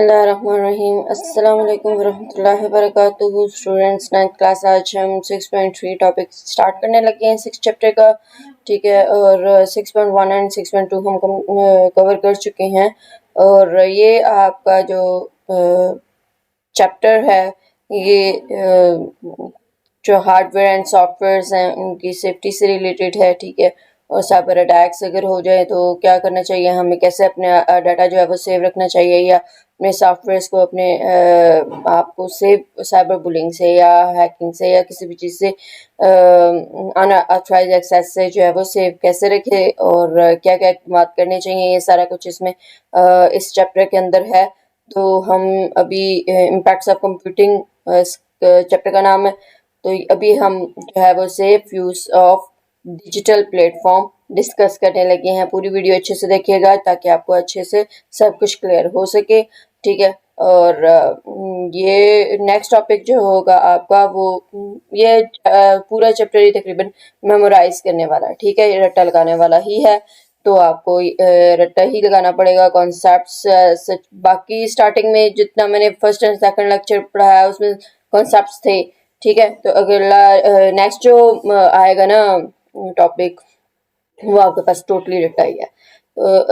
बिस्मिल्लाहिर्रहमानिर्रहीम। अस्सलाम वालेकुम वरहमतुल्लाहि वबरकातुहू। स्टूडेंट्स 9th क्लास, आज हम 6.3 टॉपिक स्टार्ट करने लगे हैं 6 चैप्टर का। ठीक है, और 6.1 एंड 6.2 हम कवर कर चुके हैं। और ये आपका जो चैप्टर है, ये जो हार्डवेयर एंड सॉफ्टवेयर हैं उनकी सेफ्टी से रिलेटेड है। ठीक है, और साइबर अटैक्स अगर हो जाए तो क्या करना चाहिए, हमें कैसे अपने डाटा जो है वो सेव रखना चाहिए, या अपने सॉफ्टवेयर्स को अपने आप को सेव साइबर बुलिंग से या हैकिंग से या किसी भी चीज़ से अनऑथराइज्ड एक्सेस से जो है वो सेव कैसे रखे, और क्या क्या इक़दाम करने चाहिए, ये सारा कुछ इसमें इस चैप्टर के अंदर है। तो हम अभी इम्पैक्ट्स ऑफ कंप्यूटिंग चैप्टर का नाम है। तो अभी हम जो है वो safe use of digital platform discuss करने लगे हैं। पूरी वीडियो अच्छे से देखिएगा ताकि आपको अच्छे से सब कुछ क्लियर हो सके। ठीक है, और ये नेक्स्ट टॉपिक जो होगा आपका वो ये पूरा चैप्टर ही तकरीबन मेमोराइज करने वाला है। ठीक है, ये रट्टा लगाने वाला ही है, तो आपको रट्टा ही लगाना पड़ेगा। कॉन्सेप्ट्स बाकी स्टार्टिंग में जितना मैंने फर्स्ट एंड सेकंड लेक्चर पढ़ाया उसमें कॉन्सेप्ट्स थे। ठीक है, तो अगला नेक्स्ट जो आएगा ना टॉपिक, वो आपके पास टोटली रट्टा ही है।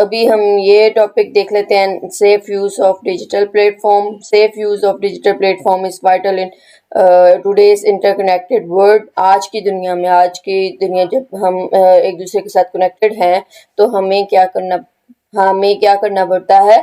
अभी हम ये टॉपिक देख लेते हैं, safe use of digital platform. Safe use of digital platform is vital in today's interconnected world. आज की दुनिया जब हम एक दूसरे के साथ कनेक्टेड हैं, तो हमें क्या करना पड़ता है,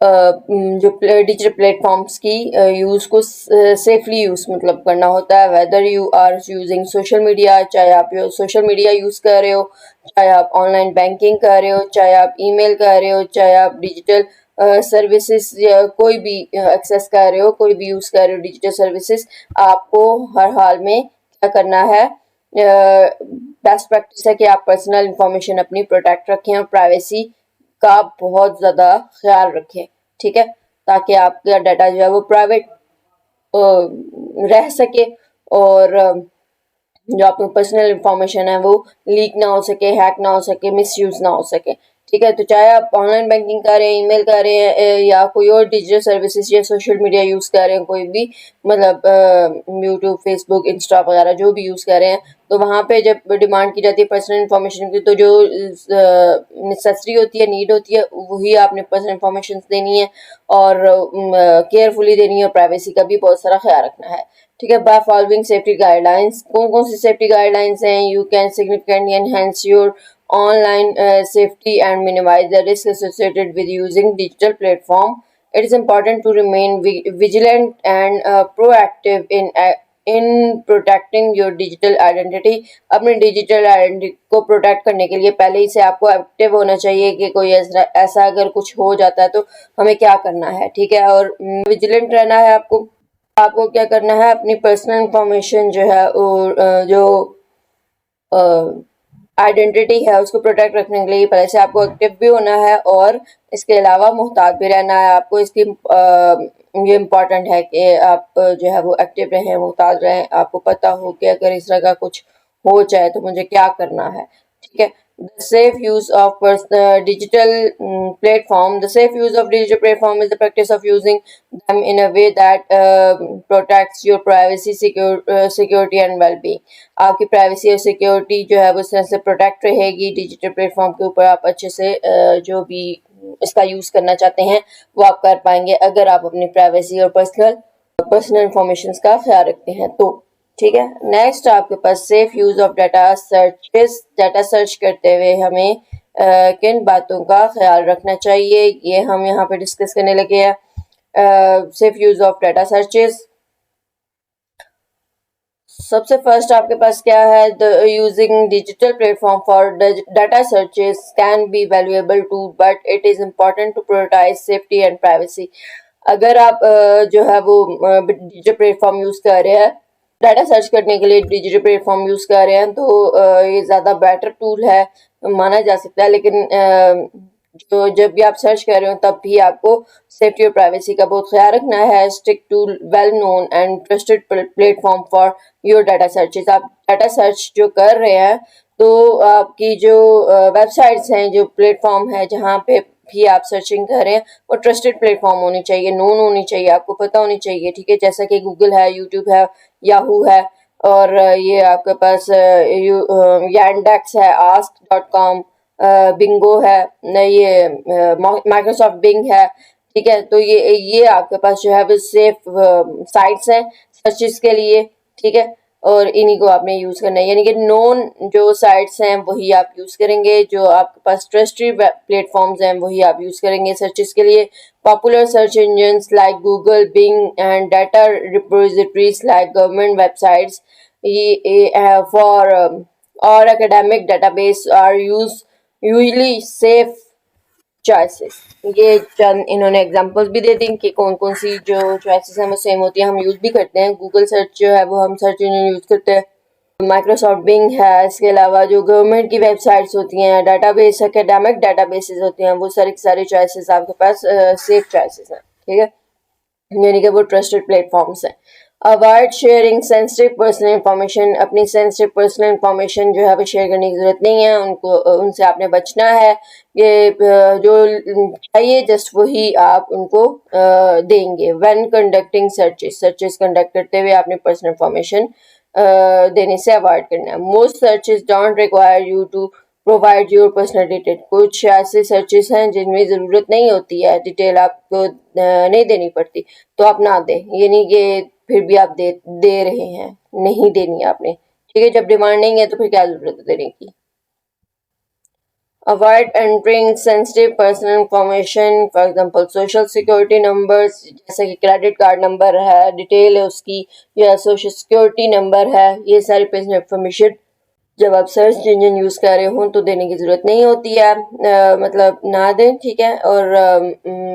जो डिजिटल प्लेटफॉर्म्स की यूज़ को सेफली यूज़ मतलब करना होता है। Whether you are using social media, चाहे आप सोशल मीडिया यूज़ कर रहे हो, चाहे आप ऑनलाइन बैंकिंग कर रहे हो, चाहे आप ईमेल कर रहे हो, चाहे आप डिजिटल सर्विसेज या कोई भी एक्सेस कर रहे हो, कोई भी यूज़ कर रहे हो डिजिटल सर्विसेज, आपको हर हाल में क्या करना है। बेस्ट प्रैक्टिस है कि आप पर्सनल इंफॉर्मेशन अपनी प्रोटेक्ट रखें और प्राइवेसी का बहुत ज़्यादा ख्याल रखें। ठीक है, ताकि आपका डाटा जो है वो प्राइवेट रह सके, और जो आपकी पर्सनल इंफॉर्मेशन है वो लीक ना हो सके, हैक ना हो सके, मिसयूज ना हो सके। ठीक है, तो चाहे आप ऑनलाइन बैंकिंग कर रहे हैं, ईमेल कर रहे हैं, या कोई और डिजिटल सर्विसेज या सोशल मीडिया यूज़ कर रहे हैं, कोई भी मतलब यूट्यूब, फेसबुक, इंस्टा वगैरह जो भी यूज़ कर रहे हैं, तो वहाँ पे जब डिमांड की जाती है पर्सनल इंफॉर्मेशन की, तो जो नेसेसरी होती है, नीड होती है, वही आपने पर्सनल इंफॉर्मेशन देनी है, और केयरफुली देनी है, और प्राइवेसी का भी बहुत सारा ख्याल रखना है। ठीक है, बाय फॉलोइंग सेफ्टी गाइडलाइंस। कौन कौन सी सेफ्टी गाइडलाइंस हैं? You can significantly enhance your online safety and minimize the risk associated with using digital platform. It is important to remain vigilant and proactive in protecting your digital identity. अपने digital identity को protect करने के लिए पहले ही से आपको active होना चाहिए कि कोई ऐसा अगर कुछ हो जाता है तो हमें क्या करना है। ठीक है, और विजिलेंट रहना है आपको क्या करना है, अपनी पर्सनल इंफॉर्मेशन जो है जो आइडेंटिटी है उसको प्रोटेक्ट रखने के लिए पहले से आपको एक्टिव भी होना है, और इसके अलावा मुहतात भी रहना है आपको। इसकी ये इम्पॉर्टेंट है कि आप जो है वो एक्टिव रहें, मुहतात रहें, आपको पता हो कि अगर इस तरह का कुछ हो जाए तो मुझे क्या करना है। ठीक है, the safe use of digital platform. The safe use of digital platform is the practice of using them in a way that protects your privacy, security and well-being. आपकी प्राइवेसी और सिक्योरिटी जो है वो इस तरह से प्रोटेक्ट रहेगी digital platform के ऊपर। आप अच्छे से जो भी इसका यूज़ करना चाहते हैं वो आप कर पाएंगे, अगर आप अपनी प्राइवेसी और पर्सनल इंफॉर्मेशन का ख्याल रखते हैं तो। ठीक है, नेक्स्ट आपके पास safe use of data searches. Data search करते हुए हमें किन बातों का ख्याल रखना चाहिए, ये हम यहाँ पे डिस्कस करने लगे हैं। Safe use of data searches, सबसे फर्स्ट आपके पास क्या है, the using digital platform for data searches can be valuable too, but it is important to prioritize safety and privacy. अगर आप जो है वो डिजिटल प्लेटफॉर्म यूज कर रहे हैं, डाटा सर्च करने के लिए डिजिटल प्लेटफॉर्म यूज़ कर रहे हैं, तो ये ज़्यादा बेटर टूल है माना जा सकता है। लेकिन जो जब भी आप सर्च कर रहे हो तब भी आपको सेफ्टी और प्राइवेसी का बहुत ख्याल रखना है। Stick to well known and trusted platform for your data searches. आप डाटा सर्च जो कर रहे हैं तो आपकी जो वेबसाइट्स हैं, जो प्लेटफॉर्म है जहाँ पे भी आप सर्चिंग कर रहे हैं वो ट्रस्टेड प्लेटफॉर्म होनी चाहिए, नोन होनी चाहिए, आपको पता होनी चाहिए, ठीक है। जैसा कि गूगल है, यूट्यूब है, याहू है, और ये आपके पास यांडेक्स है, ask.com, बिंगो है, ये माइक्रोसॉफ्ट बिंग है, ठीक है। तो ये आपके पास जो है वो सेफ साइट्स हैं सर्चेस के लिए, ठीक है। और इन्हीं को आपने यूज करना है, यानी कि नोन जो साइट्स हैं वही आप यूज करेंगे, जो आपके पास ट्रस्टेड प्लेटफॉर्म्स हैं वही आप यूज करेंगे सर्चेस के लिए। Popular search engines like Google, Bing and data repositories like government websites for और academic database are usually safe choices। ये चंद इन्होंने एग्जांपल्स भी दे दी कि कौन कौन सी जो चॉइसेस हैं वो सेम होती हैं, हम यूज भी करते हैं। गूगल सर्च जो है वो हम सर्च इंजन यूज करते हैं, माइक्रोसॉफ्ट बिंग है, इसके अलावा जो गवर्नमेंट की वेबसाइट्स होती हैं, डाटाबेस, एकेडमिक डाटाबेसेस होती हैं, वो सारी चॉइसेस आपके पास सेफ चॉइसेस हैं, ठीक है, यानी कि वो ट्रस्टेड प्लेटफॉर्म्स हैं। Avoid sharing sensitive personal information, अपनी सेंसिटिव पर्सनल इंफॉर्मेशन जो है वो शेयर करने की जरूरत नहीं है, उनको उनसे आपने बचना है। ये जो चाहिए जस्ट वही आप उनको देंगे। व्हेन कंडक्टिंग सर्चेस कंडक्ट करते हुए आपने पर्सनल इंफॉर्मेशन देने से अवॉइड करना है। Most searches don't require you to provide your personal detail, कुछ ऐसे सर्चेस हैं जिनमें ज़रूरत नहीं होती है, डिटेल आपको नहीं देनी पड़ती, तो आप ना दें, ये नहीं कि फिर भी आप दे रहे हैं, नहीं देनी है आपने, ठीक है। जब डिमांड नहीं है तो फिर क्या ज़रूरत है देने की। Avoid entering sensitive personal information, for example social security numbers, जैसे कि क्रेडिट कार्ड नंबर है, डिटेल है उसकी, या सोशल सिक्योरिटी नंबर है, ये सारी पर्सनल इंफॉर्मेशन जब आप सर्च इंजन यूज कर रहे हो तो देने की जरूरत नहीं होती है, मतलब ना दें, ठीक है। और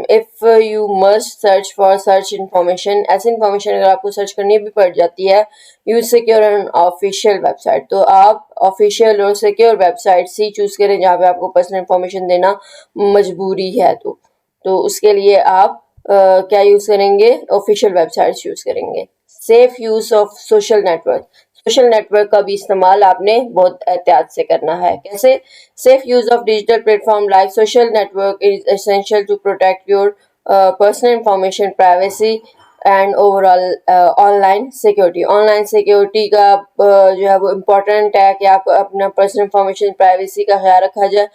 if you must search for search information, ऐसी इंफॉर्मेशन अगर आपको सर्च करनी भी पड़ जाती है, use secure and official website, तो आप ऑफिशियल और सिक्योर वेबसाइट ही चूज करें जहाँ पे आपको पर्सनल इंफॉर्मेशन देना मजबूरी है। तो उसके लिए आप क्या यूज करेंगे, ऑफिशियल वेबसाइट्स यूज करेंगे। Safe use of social network, social network का भी इस्तेमाल आपने बहुत एहतियात से करना है। कैसे? Safe use of digital platform like social network is essential to protect your personal information, privacy and overall online security. Online security का जो है वो इम्पोर्टेंट है कि आप अपना पर्सनल इंफॉर्मेशन, प्राइवेसी का ख्याल रखा जाए,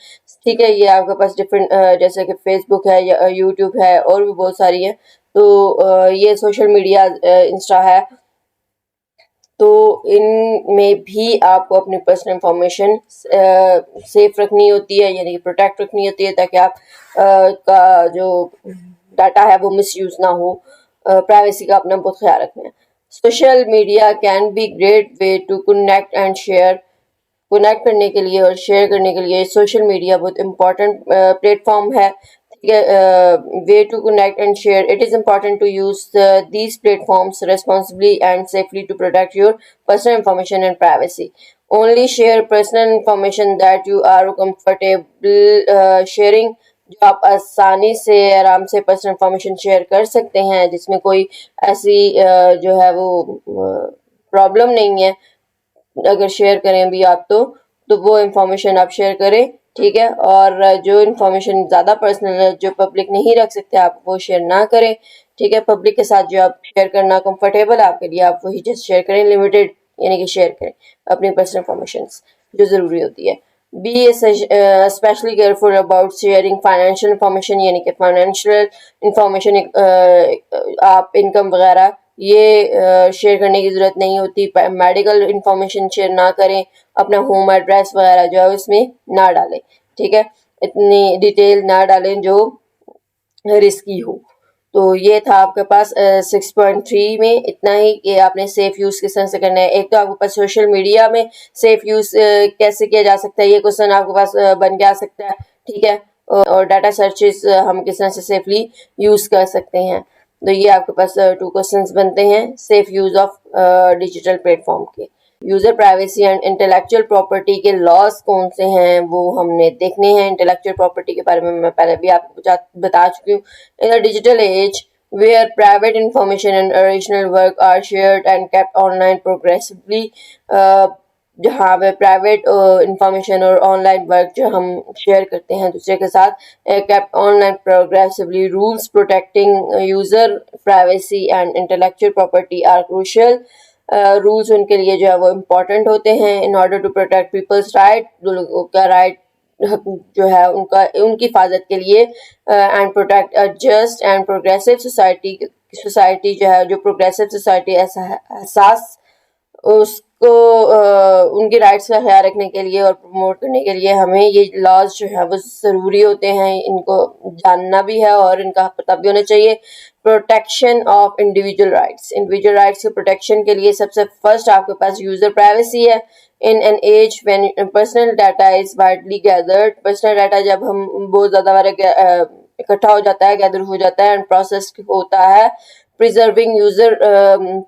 ठीक है। ये आपके पास डिफरेंट जैसे कि फेसबुक है या यूट्यूब है और भी बहुत सारी है, तो ये सोशल मीडिया, इंस्टा है, तो इनमें भी आपको अपनी पर्सनल इंफॉर्मेशन सेफ रखनी होती है, यानी कि प्रोटेक्ट रखनी होती है, ताकि आप का जो डाटा है वो मिसयूज ना हो। प्राइवेसी का अपना बहुत ख्याल रखना है। Social media can be great way to connect and share, connect करने के लिए और शेयर करने के लिए सोशल मीडिया बहुत इम्पोर्टेंट प्लेटफॉर्म है, ठीक है। Way to connect and share, it is important to use these platforms responsibly and safely to protect your personal information and privacy. Only share personal information that you are comfortable sharing, जो आप आसानी से आराम से personal information share कर सकते हैं, जिसमें कोई ऐसी जो है वो प्रॉब्लम नहीं है। अगर शेयर करें भी आप तो वो इंफॉर्मेशन आप शेयर करें, ठीक है। और जो इंफॉर्मेशन ज़्यादा पर्सनल है, जो पब्लिक नहीं रख सकते, आप वो शेयर ना करें, ठीक है। पब्लिक के साथ जो आप शेयर करना कंफर्टेबल आपके लिए, आप वही जस्ट शेयर करें, लिमिटेड यानी कि शेयर करें अपनी पर्सनल इंफॉर्मेशन जो ज़रूरी होती है। Be specially careful about sharing financial information, यानी कि फाइनेंशियल इंफॉर्मेशन, आप इनकम वगैरह ये शेयर करने की ज़रूरत नहीं होती। मेडिकल इंफॉर्मेशन शेयर ना करें, अपना होम एड्रेस वगैरह जो है उसमें ना डालें, ठीक है। इतनी डिटेल ना डालें जो रिस्की हो। तो ये था आपके पास 6.3 में इतना ही कि आपने सेफ यूज़ किस तरह से करना है। एक तो आपके पास सोशल मीडिया में सेफ यूज़ कैसे किया जा सकता है, ये क्वेश्चन आपके पास बन के आ सकता है, ठीक है। और डाटा सर्चेस हम किस तरह से सेफली यूज़ कर सकते हैं, तो ये आपके पास 2 क्वेश्चंस बनते हैं safe use of digital platform के। User privacy and intellectual property के लॉस कौन से हैं वो हमने देखने हैं। इंटेलेक्चुअल प्रॉपर्टी के बारे में मैं पहले भी आपको बता चुकी हूँ। In the digital age where private information and original work are shared and kept online progressively, जहाँ पे प्राइवेट इंफॉर्मेशन और ऑनलाइन वर्क जो हम शेयर करते हैं दूसरे के साथ, kept online progressively. Rules protecting user privacy and intellectual property are crucial. Rules उनके लिए जो है वो इम्पोर्टेंट होते हैं in order to protect people's right, लोगों का राइट जो है उनका उनकी हिफाजत के लिए, and protect a just and progressive society. Society जो है, जो प्रोग्रेसिव सोसाइटी एहसास उसको उनकी राइट्स का ख्याल रखने के लिए और प्रमोट करने के लिए हमें ये लॉज जो है वो ज़रूरी होते हैं, इनको जानना भी है और इनका पता भी होना चाहिए. प्रोटेक्शन ऑफ इंडिविजुअल राइट्स के प्रोटेक्शन के लिए सबसे फर्स्ट आपके पास यूज़र प्राइवेसी है. In an age when personal data is widely gathered, personal data जब हम बहुत ज़्यादा इकट्ठा हो जाता है, गैदर हो जाता है एंड प्रोसेस होता है, preserving user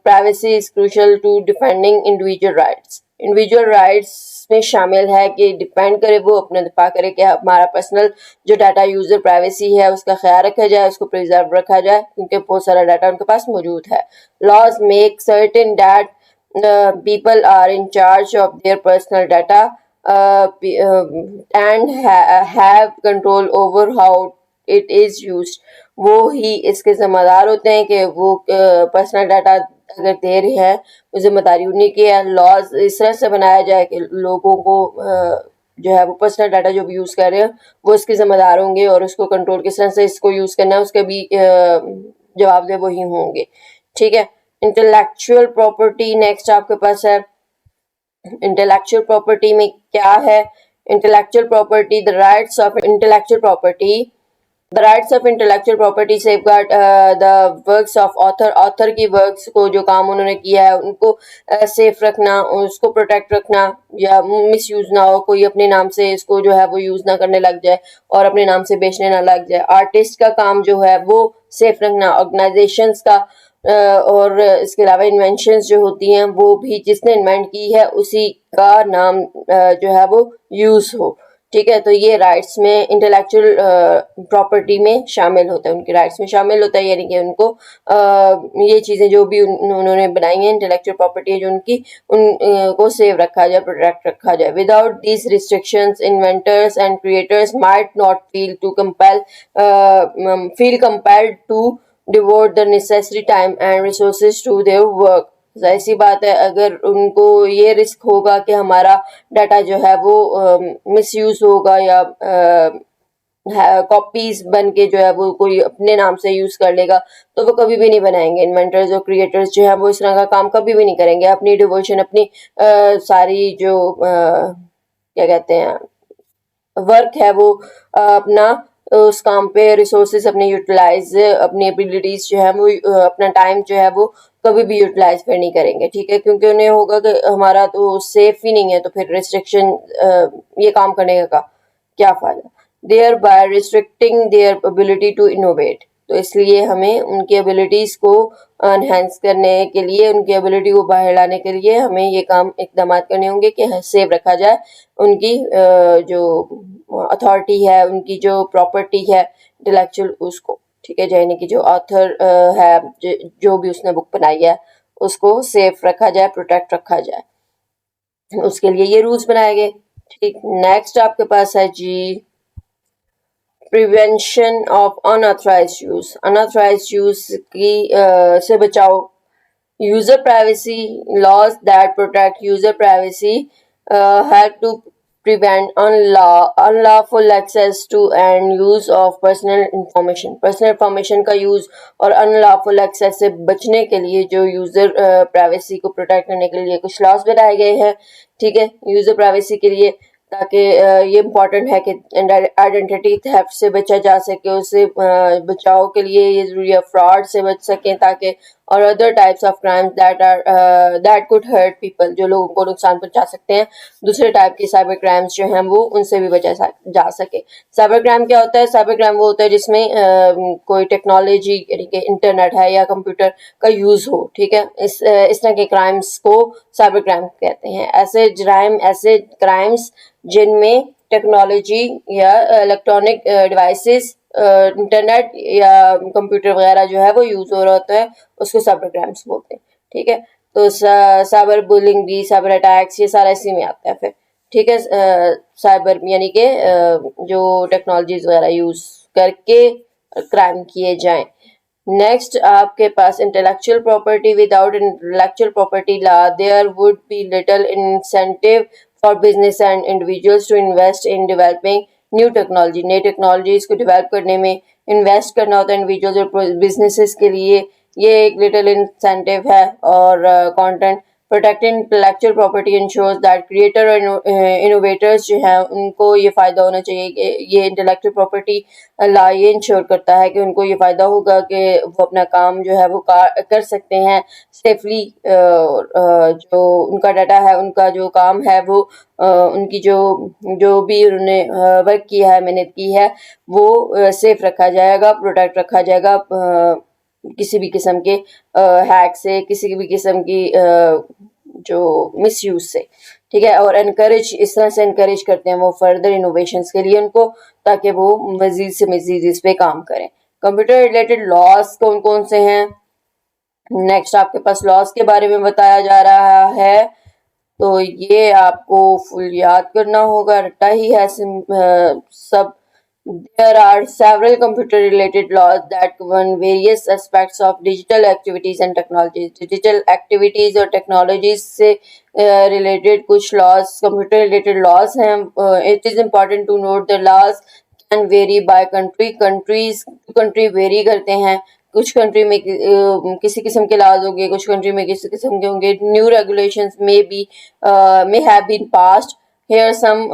privacy is crucial to defending individual rights. Individual rights में शामिल है कि डिपेंड करे, वो अपना दिफा करे कि हमारा पर्सनल जो डाटा यूजर प्राइवेसी है उसका ख्याल रखा जाए, उसको प्रिजर्व रखा जाए, क्योंकि बहुत सारा डाटा उनके पास मौजूद है. Laws make certain that people are in charge of their personal data and have control over how it is used. वो ही इसके ज़िम्मेदार होते हैं कि वो पर्सनल डाटा अगर दे रहे हैं, वो जिम्मेदारी उन्हीं की है. लॉज इस तरह से बनाया जाए कि लोगों को जो है वो पर्सनल डाटा जो भी यूज़ कर रहे हैं वो इसके ज़िम्मेदार होंगे और उसको कंट्रोल किस तरह से इसको यूज़ करना है उसके भी जवाबदेह वही होंगे. ठीक है. इंटेलेक्चुअल प्रॉपर्टी नेक्स्ट आपके पास है. इंटेलेक्चुअल प्रॉपर्टी में क्या है? Intellectual property, the rights of intellectual property. The rights of intellectual property safeguard the works of author. Author की works को जो काम उन्होंने किया है उनको सेफ रखना, उसको प्रोटेक्ट रखना, या मिस यूज ना हो, कोई अपने नाम से इसको जो है वो यूज ना करने लग जाए और अपने नाम से बेचने ना लग जाए. आर्टिस्ट का काम जो है वो सेफ रखना. ऑर्गेनाइजेशंस का और इसके अलावा इन्वेंशंस जो होती हैं वो भी जिसने इन्वेंट की है उसी का नाम जो है वो यूज हो. ठीक है. तो ये राइट्स में इंटेलेक्चुअल प्रॉपर्टी में शामिल होता है, उनके राइट्स में शामिल होता है, यानी कि उनको ये चीज़ें जो भी उन्होंने बनाई हैं इंटेलेक्चुअल प्रॉपर्टी है जो उनकी, उनको सेव रखा जाए, प्रोटेक्ट रखा जाए. Without these restrictions inventors and creators might not feel compelled to devote the necessary time and resources to their work. जाहिर सी बात है, अगर उनको ये रिस्क होगा कि हमारा डाटा जो है वो मिसयूज होगा या कॉपीज बन के जो है वो कोई अपने नाम से यूज कर लेगा, तो वो कभी भी नहीं बनाएंगे. इन्वेंटर्स और क्रिएटर्स जो है वो इस तरह का काम कभी भी नहीं करेंगे. अपनी डिवोशन, अपनी सारी जो क्या कहते हैं वर्क है वो अपना उस काम पे रिसोर्सेज अपने यूटिलाइज, अपनी एबिलिटीज जो है वो अपना टाइम जो है वो कभी भी यूटिलाइज फिर नहीं करेंगे. ठीक है. क्योंकि उन्हें होगा कि हमारा तो सेफ ही नहीं है, तो फिर रिस्ट्रिक्शन ये काम करने का क्या फ़ायदा. Thereby restricting their ability to innovate. तो इसलिए हमें उनकी एबिलिटीज़ को एनहेंस करने के लिए, उनकी एबिलिटी को बाहर लाने के लिए हमें ये काम इकदाम करने होंगे कि सेव रखा जाए उनकी जो अथॉरिटी है, उनकी जो प्रॉपर्टी है इंटेलेक्चुअल उसको. ठीक है. यानी कि जो ऑथर है, जो भी उसने बुक बनाई है उसको सेफ रखा जाए, प्रोटेक्ट रखा जाए, उसके लिए ये रूल्स बनाए गए. ठीक. नेक्स्ट आपके पास है जी prevention of unauthorised use. Unauthorised use की से बचाओ. User privacy laws that protect user privacy have to prevent unlawful access to and use of personal information. Personal information का यूज और unlawful access से बचने के लिए जो यूजर प्राइवेसी को प्रोटेक्ट करने के लिए कुछ लॉज बनाए गए हैं. ठीक है. यूजर प्राइवेसी के लिए, ताकि ये इम्पॉर्टेंट है कि आइडेंटिटी थेफ्ट से बचा जा सके, उससे बचाव के लिए ये ज़रूरी है. फ्रॉड से बच सकें ताकि, और other types of crimes that could hurt people, जो लोगों को नुकसान पहुंचा सकते हैं. दूसरे टाइप के साइबर क्राइम्स जो हैं वो उनसे भी बचा जा सके. साइबर क्राइम क्या होता है? साइबर क्राइम वो होता है जिसमें कोई टेक्नोलॉजी यानी कि इंटरनेट है या कंप्यूटर का यूज़ हो. ठीक है. इस तरह के क्राइम्स को साइबर क्राइम कहते हैं. ऐसे क्राइम्स जिनमें टेक्नोलॉजी या इलेक्ट्रॉनिक डिवाइसेस, इंटरनेट या कंप्यूटर वगैरह जो है वो यूज़ हो रहा होता है, उसको साइबर क्राइम्स बोलते हैं. ठीक है. तो साइबर बुलिंग भी, साइबर अटैक्स, ये सारा इसी में आता है फिर। ठीक है, साइबर यानी कि जो टेक्नोलॉजीज वगैरह यूज करके क्राइम किए जाएं। नेक्स्ट आपके पास intellectual property. Without intellectual property law there would be little incentive for business and individuals to invest in developing new technology. नई टेक्नोलॉजीज को डेवलप करने में इन्वेस्ट करना होता है इंडिविजुअल्स और बिजनेसेस के लिए, ये एक लिटिल इंसेंटिव है। और content protecting intellectual property ensures that creator और इनोवेटर्स जो हैं उनको ये फ़ायदा होना चाहिए कि ये इंटेलेक्चुअल प्रॉपर्टी ला ये इंश्योर करता है कि उनको ये फ़ायदा होगा कि वो अपना काम जो है वो कर सकते हैं सेफली। जो उनका डाटा है, उनका जो काम है वो उनकी जो जो भी उन्होंने वर्क किया है, मेहनत की है, वो सेफ रखा जाएगा, प्रोटेक्ट रखा जाएगा किसी भी किस्म के हैक से, किसी भी किस्म की जो मिसयूज से। ठीक है, और एनकरेज, इस तरह से एनकरेज करते हैं वो फर्दर इनोवेशंस के लिए उनको, ताकि वो मजीद से मजीद इस पे काम करें। कंप्यूटर रिलेटेड लॉस कौन कौन से हैं? नेक्स्ट आपके पास लॉस के बारे में बताया जा रहा है, तो ये आपको फुल याद करना होगा, रट्टा ही है सब। There are several computer-related laws that govern various aspects of digital activities and technologies. Digital activities और technologies से related कुछ laws, computer-related laws हैं। It is important to note the laws can vary by country. Countries to country vary करते हैं। कुछ country में किसी किस्म के laws होंगे, कुछ कंट्री में किसी किस्म के होंगे। New regulations may have been passed. Here some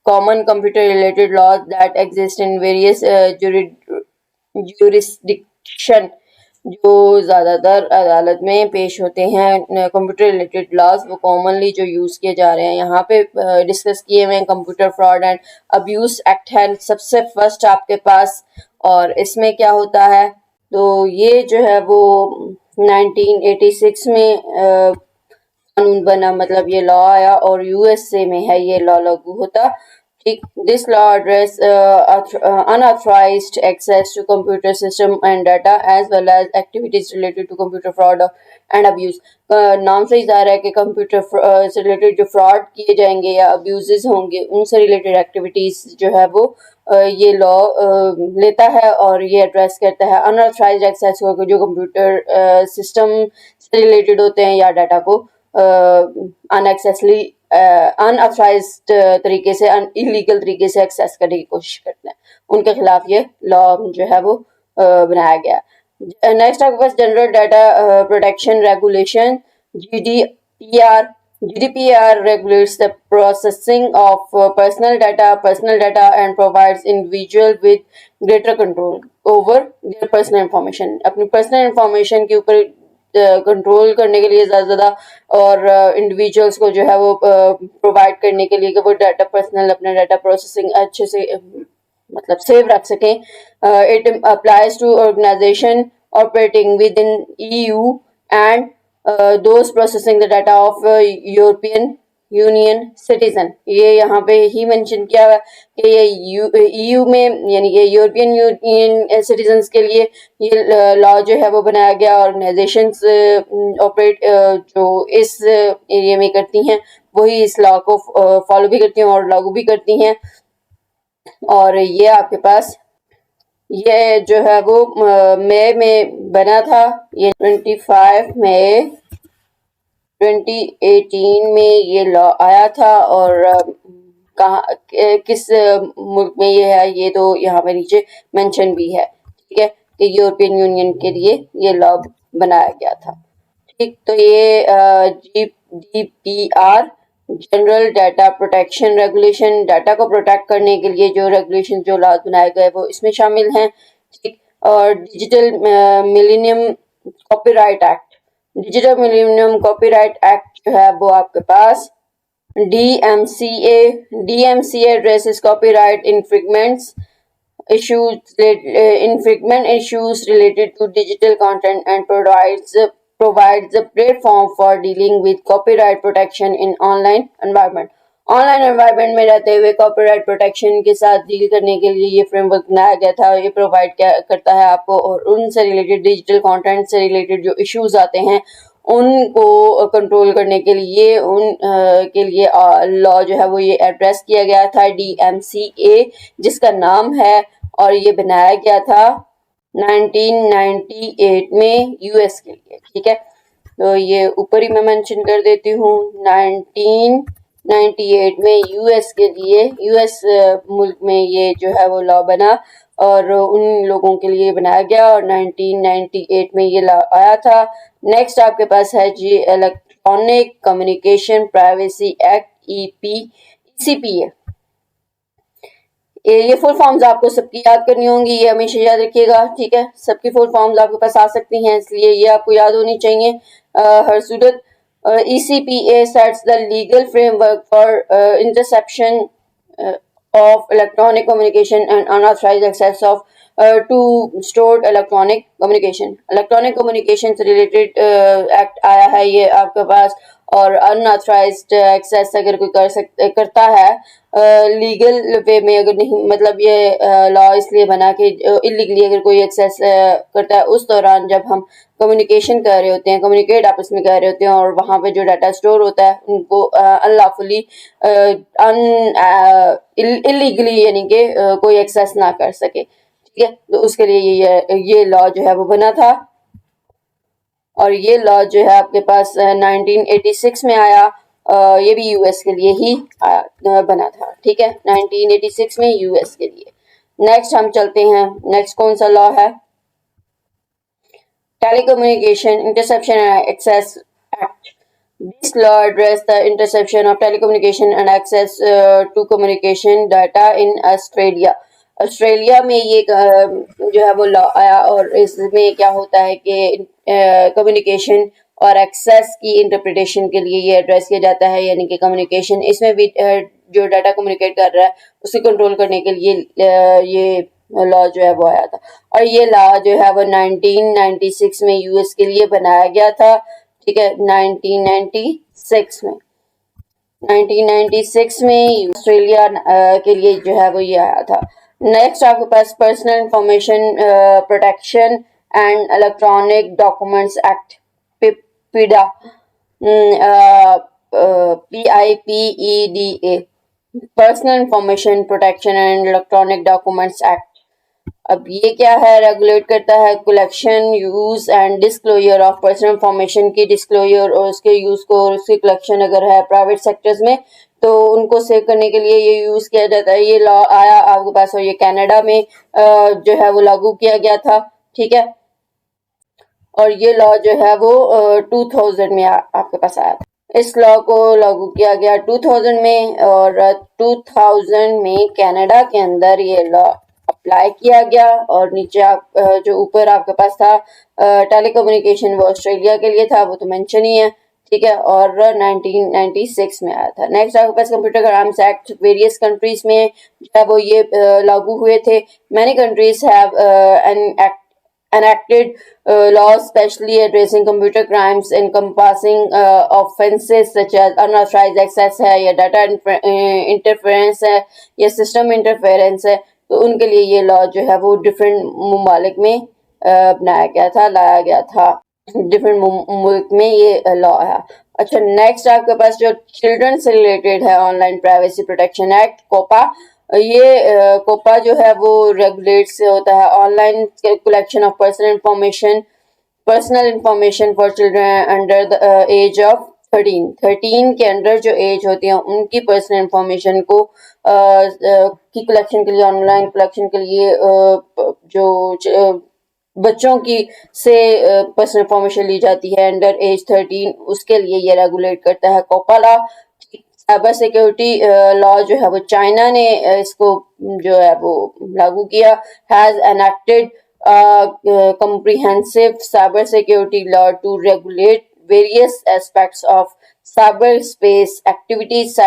common computer related laws that exist in various jurisdiction, जो ज़्यादातर अदालत में पेश होते हैं। कंप्यूटर रिलेटेड लॉज वो कॉमनली जो यूज़ किए जा रहे हैं यहाँ पे डिस्कस किए हुए हैं। Computer fraud and abuse act है सबसे फर्स्ट आपके पास, और इसमें क्या होता है, तो ये जो है वो 1986 में कानून बना, मतलब ये लॉ आया और यूएसए में है ये लॉ लागू होता। ठीक, this law address unauthorized access to computer system and data as well as activities related to computer fraud and abuse। नाम से ही ज़ाहिर है कि कंप्यूटर से रिलेटेड जो फ्रॉड किए जाएंगे या अब्यूजेस होंगे उनसे रिलेटेड एक्टिविटीज़ जो है वो ये लॉ लेता है और ये एड्रेस करता है। अनऑथराइज्ड एक्सेस को, जो कंप्यूटर सिस्टम से रिलेटेड होते हैं या डाटा को अनऑथराइज्ड तरीके से, इलीगल तरीके से एक्सेस करने की कोशिश करते हैं, उनके खिलाफ ये लॉ जो है वो बनाया गया। नेक्स्ट आपके पास general data protection regulation, GDPR. GDPR regulates the processing of personal data and provides individual with greater control over their personal information। अपनी personal information के ऊपर कंट्रोल करने के लिए ज़्यादा और इंडिविजुअल्स को जो है वो प्रोवाइड करने के लिए कि वो डाटा पर्सनल अपना डाटा प्रोसेसिंग अच्छे से मतलब सेव रख सकें। It applies to organization operating within EU and those processing the data of European Union citizen. ये यहाँ पे ही मेंशन किया हुआ है कि ये EU में यानी कि यूरोपियन यूनियन सिटीजन्स के लिए ये लॉ जो है वो बनाया गया। ऑर्गेनाइजेशंस ऑपरेट जो इस एरिया में करती हैं वही इस लॉ को फॉलो भी करती हैं और लागू भी करती हैं। और ये आपके पास ये जो है वो मई में बना था, ये 25 मई 2018 में ये लॉ आया था। और कहाँ किस मुल्क में ये है ये तो यहाँ पे नीचे मेंशन भी है। ठीक है, कि यूरोपियन यूनियन के लिए ये लॉ बनाया गया था। ठीक, तो ये GDPR general data protection regulation, data को प्रोटेक्ट करने के लिए जो रेगुलेशन जो लॉ बनाए गए वो इसमें शामिल हैं। ठीक, और digital millennium copyright act. Digital millennium copyright act जो है वो आपके पास DMCA addresses copyright infringements issues related to digital content and provides a platform for dealing with copyright protection in online environment। Online environment में रहते हुए copyright protection के साथ deal करने के लिए ये फ्रेमवर्क बनाया गया था। ये प्रोवाइड करता है आपको और उनसे रिलेटेड डिजिटल कंटेंट से रिलेटेड जो इश्यूज आते हैं उनको कंट्रोल करने के लिए के लिए लॉ जो है वो ये एड्रेस किया गया था DMCA, जिसका नाम है, और ये बनाया गया था 1998 में यूएस के लिए। ठीक है, तो ये ऊपर ही मैं मेंशन कर देती हूँ, 1998 में यूएस के लिए, यूएस मुल्क में ये जो है वो लॉ बना और उन लोगों के लिए बनाया गया, और 1998 में ये लॉ आया था। नेक्स्ट आपके पास है जी electronic communication privacy act, ECPA। ये फुल फॉर्म्स आपको सबकी याद करनी होंगी, ये हमेशा याद रखिएगा। ठीक है, सबकी फुल फॉर्म्स आपके पास आ सकती हैं, इसलिए ये आपको याद होनी चाहिए हर सूरत। ECPA sets the legal framework for interception of electronic communication and unauthorized access of to stored electronic communication। electronic communication से related एक्ट आया है ये आपके पास, और अनऑथराइज्ड एक्सेस अगर कोई करता है लीगल वे में, अगर नहीं, मतलब ये लॉ इसलिए बना कि इलीगली अगर कोई एक्सेस करता है उस दौरान जब हम कम्युनिकेशन कर रहे होते हैं, कम्युनिकेट आपस में कर रहे होते हैं, और वहाँ पे जो डाटा स्टोर होता है उनको अनलॉफुली इलीगली यानी कि कोई एक्सेस ना कर सके। ठीक है, तो उसके लिए ये लॉ जो है वो बना था, और ये लॉ जो है आपके पास 1986 में आया। ये भी यूएस के लिए ही बना था। ठीक है, 1986 में यूएस के लिए। नेक्स्ट हम चलते हैं, नेक्स्ट कौन सा लॉ है? Telecommunication interception and access act. This law addressed the interception of telecommunication and access to communication data in Australia। Australia में ये जो है वो लॉ आया, और इसमें क्या होता है कि कम्युनिकेशन और एक्सेस की इंटरप्रिटेशन के लिए ये एड्रेस किया जाता है, यानी कि कम्युनिकेशन, इसमें भी जो डाटा कम्युनिकेट कर रहा है उसे कंट्रोल करने के लिए ये लॉ जो है वो आया था। और ये लॉ जो है वो 1996 में यूएस के लिए बनाया गया था। ठीक है, 1996 में 1996 में ऑस्ट्रेलिया के लिए जो है वो ये आया था। नेक्स्ट आपके पास personal information protection and electronic documents act, PIPEDA, PIPEDA, personal information protection and electronic documents act. अब ये क्या है? रेगुलेट करता है collection, use and disclosure of personal information की डिस्क्लोजर और उसके यूज को और उसकी कलेक्शन अगर है प्राइवेट सेक्टर्स में तो उनको सेव करने के लिए ये यूज किया जाता है। ये लॉ आया आपके पास, और ये कनाडा में जो है वो लागू किया गया था। ठीक है, और ये लॉ जो है वो 2000 में आपके पास आया था। इस लॉ को लागू किया गया 2000 में, और 2000 में कनाडा के अंदर ये लॉ अप्लाई किया गया। और नीचे आप जो ऊपर आपके पास था टेलीकम्युनिकेशन, वो ऑस्ट्रेलिया के लिए था, वो तो मेंशन ही है। ठीक है, और 1996 में आया था। नेक्स्ट आपके पास computer crimes act, various countries में जो है वो ये लागू हुए थे। Many countries have enacted laws specially addressing computer crimes encompassing offenses such as unauthorized access है, या डाटा इंटरफेरेंस है, या सिस्टम इंटरफेरेंस है, तो उनके लिए ये लॉ जो है वो डिफरेंट ममालिक में बनाया गया था, लाया गया था। डिफरेंट मुल्क में ये लॉ है। अच्छा, नेक्स्ट आपके पास जो चिल्ड्रन से रिलेटेड है, online privacy protection act, COPPA. ये कोपा जो है वो रेगुलेट से होता है online collection of personal information for children under the age of 13 के अंडर जो एज होती है उनकी पर्सनल इंफॉर्मेशन को की कलेक्शन के लिए, ऑनलाइन कलेक्शन के लिए जो बच्चों की से पर्सनल इंफॉर्मेशन ली जाती है अंडर एज 13, उसके लिए ये रेगुलेट करता है COPPA law. Cyber security law जो है वो चाइना ने इसको जो है वो लागू किया। Has enacted comprehensive cyber security law to regulate various aspects of cyber space activities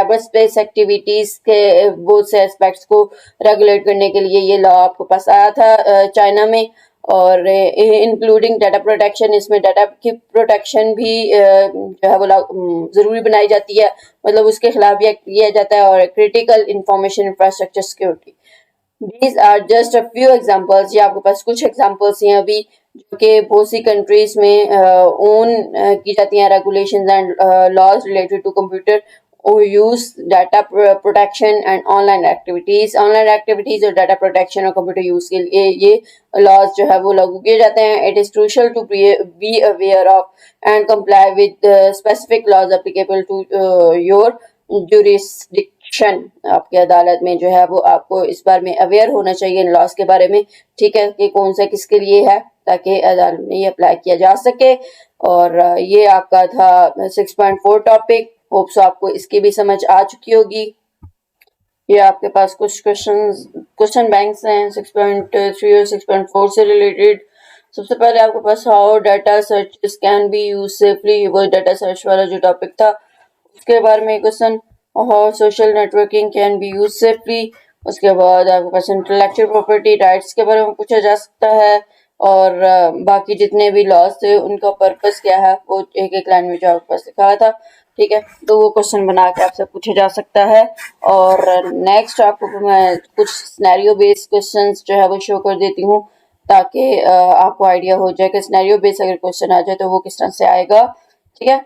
के बहुत से एस्पेक्ट्स को रेगुलेट करने के लिए ये लॉ आपके पास आया था चाइना में। और इंक्लूडिंग डाटा प्रोटेक्शन, इसमें डाटा की प्रोटेक्शन भी जो है वो जरूरी बनाई जाती है, मतलब उसके खिलाफ भी एक्ट किया जाता है। और critical information infrastructure security. These are just a few examples। ये आपके पास कुछ एग्जाम्पल्स हैं अभी जो कि बहुत सी कंट्रीज में ओन की जाती हैं regulations and laws related to computer use data protection and online activities और डाटा प्रोटेक्शन और कंप्यूटर यूज के लिए ये लॉज जो है वो लागू किए जाते हैं. It is crucial to be aware of and comply with specific laws applicable to your jurisdiction. आपकी अदालत में जो है वो आपको इस बारे में अवेयर होना चाहिए इन लॉज के बारे में, ठीक है, कि कौन सा किसके लिए है, ताकि अदालत में ये अप्लाई किया जा सके. और ये आपका था 6.4 टॉपिक. होप सो आपको इसकी भी समझ आ चुकी होगी. ये आपके पास कुछ क्वेश्चन बैंक्स हैं 6.3 और 6.4 से रिलेटेड. सबसे पहले आपके पास how data search can be use safely, वो डाटा सर्च वाला जो टॉपिक था उसके बारे में question. How social networking can be use safely. उसके बाद आपके पास इंटेलेक्चुअल प्रॉपर्टी राइट्स के बारे में पूछा जा सकता है. और बाकी जितने भी लॉज थे उनका पर्पस क्या है वो एक एक लाइन में जो आपके पास लिखा था, ठीक है, तो वो क्वेश्चन बना के आपसे पूछा जा सकता है. और नेक्स्ट आपको मैं कुछ सिनेरियो बेस्ड क्वेश्चंस जो है वो शो कर देती हूँ, ताकि आपको आइडिया हो जाए कि सिनेरियो बेस्ड अगर क्वेश्चन आ जाए तो वो किस तरह से आएगा, ठीक है.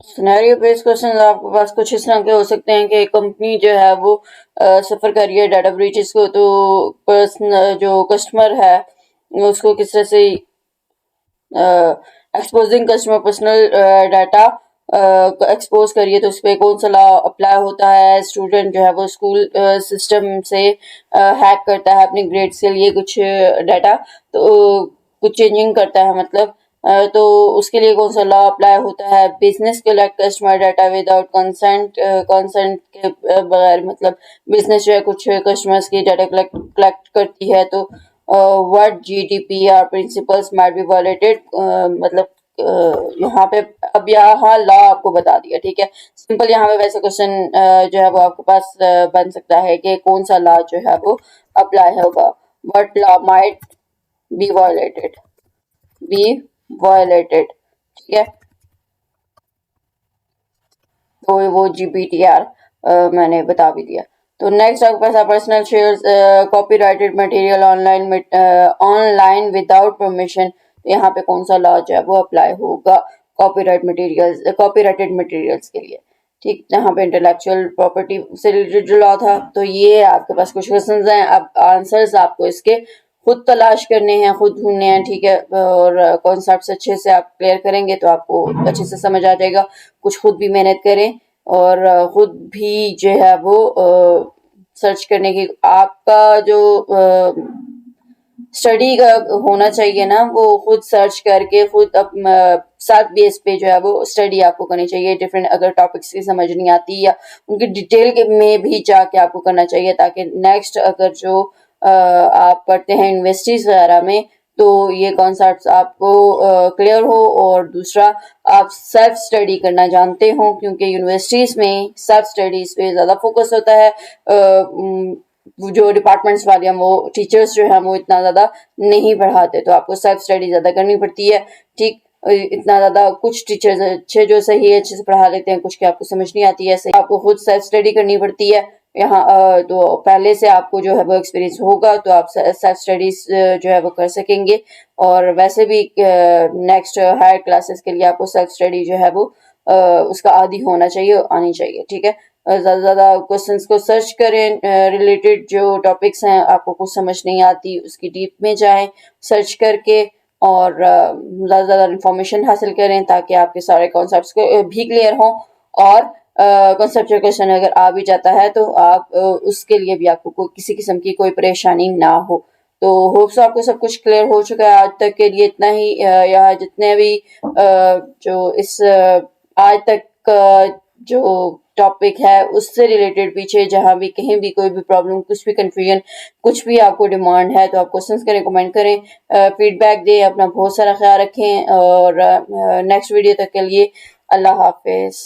सिनेरियो बेस्ड क्वेश्चन आपके पास कुछ इस तरह के हो सकते हैं कि कंपनी जो है वो सफर कर रही है डाटा ब्रीचेस को, तो पर्सन जो कस्टमर है उसको किस तरह से exposing customer personal data expose करिए, तो उस पर कौन सा लॉ अप्लाई होता है. स्टूडेंट जो है वो स्कूल सिस्टम से हैक करता है अपने ग्रेड्स के लिए कुछ डाटा, तो कुछ चेंजिंग करता है, मतलब तो उसके लिए कौन सा लॉ अप्लाई होता है. Business collect customer data without consent के बगैर, मतलब बिजनेस जो है कुछ कस्टमर्स की डाटा कलेक्ट करती है, तो what GDPR principles might be violated. मतलब यहाँ पे अब यहाँ लॉ आपको बता दिया, ठीक है. सिंपल यहाँ पे वैसे क्वेश्चन जो है वो आपके पास बन सकता है कि कौन सा लॉ जो है वो अप्लाई होगा. What law might be violated, ठीक है. तो वो GDPR मैंने बता भी दिया. तो नेक्स्ट आपके पास personal shares copyrighted material online without permission. यहाँ पे कौन सा लॉ जो है वो अप्लाई होगा कॉपीराइटेड मटेरियल्स के लिए, ठीक. यहाँ पे इंटेलेक्चुअल प्रॉपर्टी से रिलेटेड जो लॉ था. तो ये आपके पास कुछ क्वेश्चंस हैं. अब आंसर्स आपको इसके खुद तलाश करने हैं, खुद ढूंढने हैं, ठीक है. और कॉन्सेप्ट्स अच्छे से आप क्लियर करेंगे तो आपको अच्छे से समझ आ जाएगा. कुछ खुद भी मेहनत करें और खुद भी जो है वो सर्च करने की आपका जो स्टडी का होना चाहिए ना, वो खुद सर्च करके खुद साथ बेस पे जो है वो स्टडी आपको करनी चाहिए. डिफरेंट अगर टॉपिक्स की समझ नहीं आती या उनकी डिटेल में भी जाके आपको करना चाहिए, ताकि नेक्स्ट अगर जो आप पढ़ते हैं यूनिवर्सिटीज वगैरह में तो ये कॉन्सेप्ट्स आपको क्लियर हो. और दूसरा आप सेल्फ स्टडी करना जानते हो, क्योंकि यूनिवर्सिटीज में सेल्फ स्टडीज पे ज़्यादा फोकस होता है. जो डिपार्टमेंट्स वाले हैं वो टीचर्स जो हैं वो इतना ज़्यादा नहीं पढ़ाते, तो आपको सेल्फ स्टडी ज़्यादा करनी पड़ती है, ठीक. इतना ज़्यादा कुछ टीचर्स अच्छे जो सही है अच्छे से पढ़ा लेते हैं, कुछ की आपको समझ नहीं आती है, सही आपको खुद सेल्फ स्टडी करनी पड़ती है. यहाँ तो पहले से आपको जो है वो एक्सपीरियंस होगा तो आप सेल्फ स्टडीज जो है वो कर सकेंगे. और वैसे भी नेक्स्ट हायर क्लासेस के लिए आपको सेल्फ स्टडी जो है वो उसका आदी होना चाहिए, आनी चाहिए, ठीक है. ज़्यादा से ज़्यादा क्वेश्चंस को सर्च करें. रिलेटेड जो टॉपिक्स हैं आपको कुछ समझ नहीं आती उसकी डीप में जाएं सर्च करके, और ज़्यादा से ज़्यादा इंफॉर्मेशन हासिल करें ताकि आपके सारे कॉन्सेप्ट्स को भी क्लियर हों. और कॉन्सेप्चुअल क्वेश्चन अगर आ भी जाता है तो आप उसके लिए भी आपको किसी किस्म की कोई परेशानी ना हो. तो होप सो आपको सब कुछ क्लियर हो चुका है. आज तक के लिए इतना ही. यहाँ जितने भी जो इस आज तक जो टॉपिक है उससे रिलेटेड पीछे जहाँ भी कहीं भी कोई भी प्रॉब्लम, कुछ भी कंफ्यूजन, कुछ भी आपको डिमांड है तो आप क्वेश्चंस करें, कमेंट करें, फीडबैक दें. अपना बहुत सारा ख्याल रखें और नेक्स्ट वीडियो तक के लिए अल्लाह हाफिज.